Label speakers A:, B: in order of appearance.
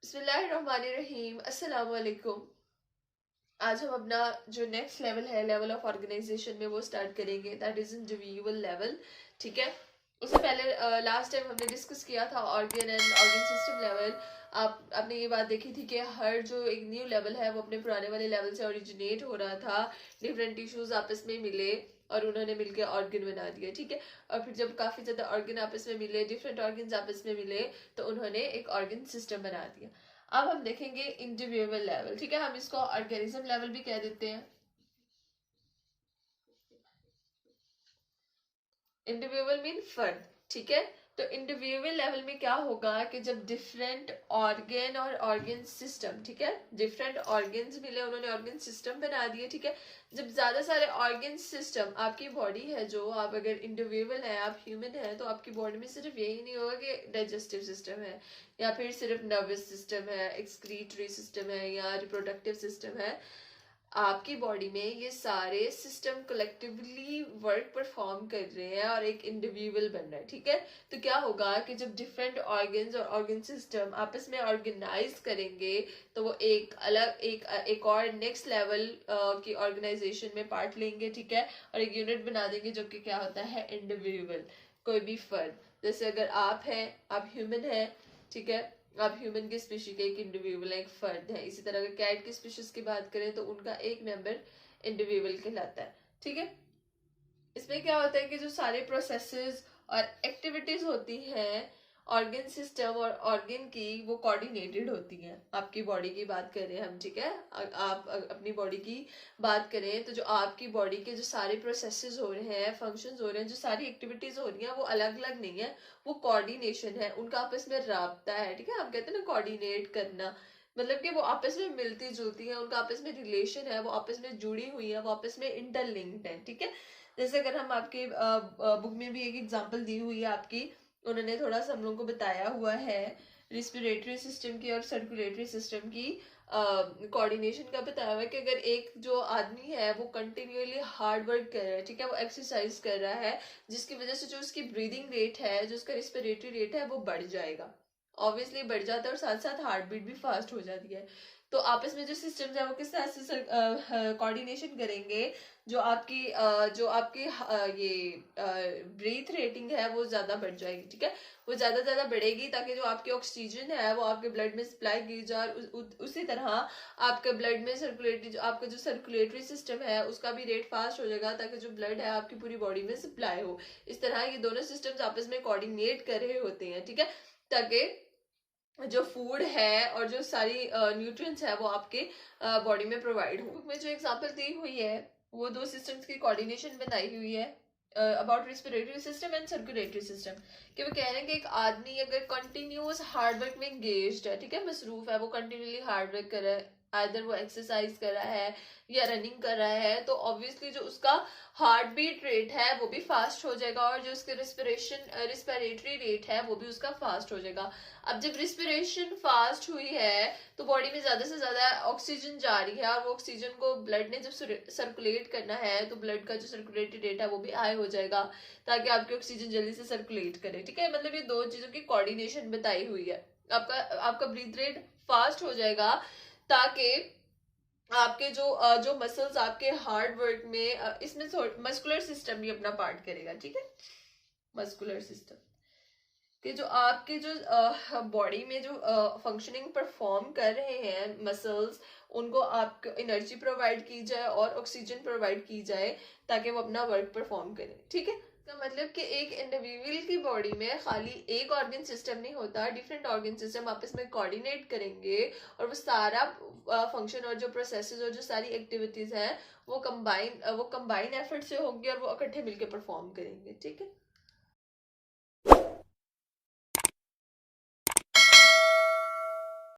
A: बिस्मिल्लाहिर्रहमानिर्रहीम। अस्सलाम वालेकुम। आज हम अपना जो नेक्स्ट लेवल है, लेवल ऑफ ऑर्गेनाइजेशन में, वो स्टार्ट करेंगे। That is individual level. ठीक है। उससे पहले लास्ट टाइम हमने डिस्कस किया था organ and organ system level. आपने ये बात देखी थी कि हर जो एक न्यू लेवल है वो अपने पुराने वाले लेवल से ओरिजिनेट हो रहा था। डिफरेंट टिश्यूज आपस में मिले और उन्होंने मिलकर ऑर्गन बना दिया। ठीक है। और फिर जब काफी ज्यादा ऑर्गन आपस में मिले, डिफरेंट ऑर्गन आपस में मिले, तो उन्होंने एक ऑर्गन सिस्टम बना दिया। अब हम देखेंगे इंडिविजुअल लेवल। ठीक है। हम इसको ऑर्गेनिज्म लेवल भी कह देते हैं। इंडिविजुअल मीन फर्द। ठीक है। तो इंडिविजुअल लेवल में क्या होगा कि जब डिफरेंट ऑर्गन और ऑर्गन सिस्टम, ठीक है, डिफरेंट ऑर्गन्स मिले, उन्होंने ऑर्गन सिस्टम बना दिए। ठीक है। जब ज्यादा सारे ऑर्गन सिस्टम, आपकी बॉडी है जो, आप अगर इंडिविजुअल है, आप ह्यूमन है, तो आपकी बॉडी में सिर्फ यही नहीं होगा कि डाइजेस्टिव सिस्टम है या फिर सिर्फ नर्वस सिस्टम है, एक्सक्रीटरी सिस्टम है या रिप्रोडक्टिव सिस्टम है। आपकी बॉडी में ये सारे सिस्टम कलेक्टिवली वर्क परफॉर्म कर रहे हैं और एक इंडिविजुअल बन रहा है। ठीक है। तो क्या होगा कि जब डिफरेंट ऑर्गन्स और ऑर्गन सिस्टम आपस में ऑर्गेनाइज करेंगे तो वो एक अलग एक और नेक्स्ट लेवल की ऑर्गेनाइजेशन में पार्ट लेंगे। ठीक है। और एक यूनिट बना देंगे जो कि क्या होता है, इंडिविजुअल, कोई भी फर्द। जैसे अगर आप हैं, आप ह्यूमन है, ठीक है, आप ह्यूमन की स्पीशीज के एक इंडिविजुअल, एक फर्द है। इसी तरह अगर कैट की स्पीशीज की बात करें तो उनका एक मेंबर इंडिविजुअल कहलाता है। ठीक है। इसमें क्या होता है कि जो सारे प्रोसेसेस और एक्टिविटीज होती हैं ऑर्गन सिस्टम और ऑर्गन की, वो कोऑर्डिनेटेड होती हैं। आपकी बॉडी की बात करें हम, ठीक है, आप अपनी बॉडी की बात करें तो जो आपकी बॉडी के जो सारे प्रोसेसेस हो रहे हैं, फंक्शंस हो रहे हैं, जो सारी एक्टिविटीज हो रही हैं, वो अलग अलग नहीं है, वो कोऑर्डिनेशन है, उनका आपस में राब्ता है। ठीक है। हम कहते हैं ना कोऑर्डिनेट करना, मतलब कि वो आपस में मिलती जुलती है, उनका आपस में रिलेशन है, वो आपस में जुड़ी हुई है, वो आपस में इंटरलिंक्ड है। ठीक है। जैसे अगर हम आपके बुक में भी एक एग्जांपल दी हुई है आपकी, उन्होंने थोड़ा सा हम लोगों को बताया हुआ है रिस्पिरेटरी सिस्टम की और सर्कुलेटरी सिस्टम की कोऑर्डिनेशन का बताया हुआ है कि अगर एक जो आदमी है वो कंटिन्यूअली हार्ड वर्क कर रहा है, ठीक है, वो एक्सरसाइज कर रहा है, जिसकी वजह से जो उसकी ब्रीदिंग रेट है, जो उसका रिस्पिरेटरी रेट है, वो बढ़ जाएगा। ऑब्वियसली बढ़ जाता है और साथ साथ हार्ट बीट भी फास्ट हो जाती है। तो आपस में जो सिस्टम्स है वो किस तरह से कोऑर्डिनेशन करेंगे, जो आपकी ये ब्रीथ रेटिंग है वो ज्यादा बढ़ जाएगी। ठीक है। वो ज्यादा ज्यादा बढ़ेगी ताकि जो आपकी ऑक्सीजन है वो आपके ब्लड में सप्लाई की जाए। उसी तरह आपके ब्लड में सर्कुलेटरी, जो आपका जो सर्कुलेटरी सिस्टम है उसका भी रेट फास्ट हो जाएगा ताकि जो ब्लड है आपकी पूरी बॉडी में सप्लाई हो। इस तरह ये दोनों सिस्टम्स आपस में कोऑर्डिनेट कर रहे होते हैं। ठीक है। ताकि जो फूड है और जो सारी न्यूट्रिएंट्स है वो आपके बॉडी में प्रोवाइड हो। बुक में जो एग्जांपल दी हुई है वो दो सिस्टम्स की कोऑर्डिनेशन बनाई हुई है about respiratory system and circulatory system. कि वो कह रहे हैं कि एक आदमी अगर कंटिन्यूअस हार्ड वर्क में एंगेज्ड है, ठीक है, मसरूफ है, वो कंटिन्यूअली हार्ड वर्क कर रहा है, आइदर वो एक्सरसाइज कर रहा है या रनिंग कर रहा है, तो ऑब्वियसली जो उसका हार्ट बीट रेट है वो भी फास्ट हो जाएगा और जो उसके रिस्पिरेटरी रेट है वो भी उसका फास्ट हो जाएगा। अब जब रिस्पिरेशन फास्ट हुई है तो बॉडी में ज्यादा से ज्यादा ऑक्सीजन जा रही है और वो ऑक्सीजन को ब्लड ने जब सर्कुलेट करना है तो ब्लड का जो सर्कुलेटरी रेट है वो भी हाई हो जाएगा ताकि आपकी ऑक्सीजन जल्दी से सर्कुलेट करे। ठीक है। मतलब ये दो चीजों की कोऑर्डिनेशन बताई हुई है। आपका ब्रीथ रेट फास्ट हो जाएगा ताकि आपके जो मसल्स आपके हार्ड वर्क में इसमें मस्कुलर सिस्टम भी अपना पार्ट करेगा। ठीक है। मस्कुलर सिस्टम कि जो आपके जो बॉडी में जो फंक्शनिंग परफॉर्म कर रहे हैं मसल्स, उनको आपको एनर्जी प्रोवाइड की जाए और ऑक्सीजन प्रोवाइड की जाए ताकि वो अपना वर्क परफॉर्म करें। ठीक है। इसका मतलब कि एक इंडिविजुअल की बॉडी में खाली एक ऑर्गन सिस्टम नहीं होता, डिफरेंट ऑर्गन सिस्टम आपस में कोऑर्डिनेट करेंगे और वो सारा फंक्शन और जो प्रोसेसेस और जो सारी एक्टिविटीज हैं वो कंबाइन एफर्ट से होंगी और वो इकट्ठे मिलकर परफॉर्म करेंगे। ठीक है।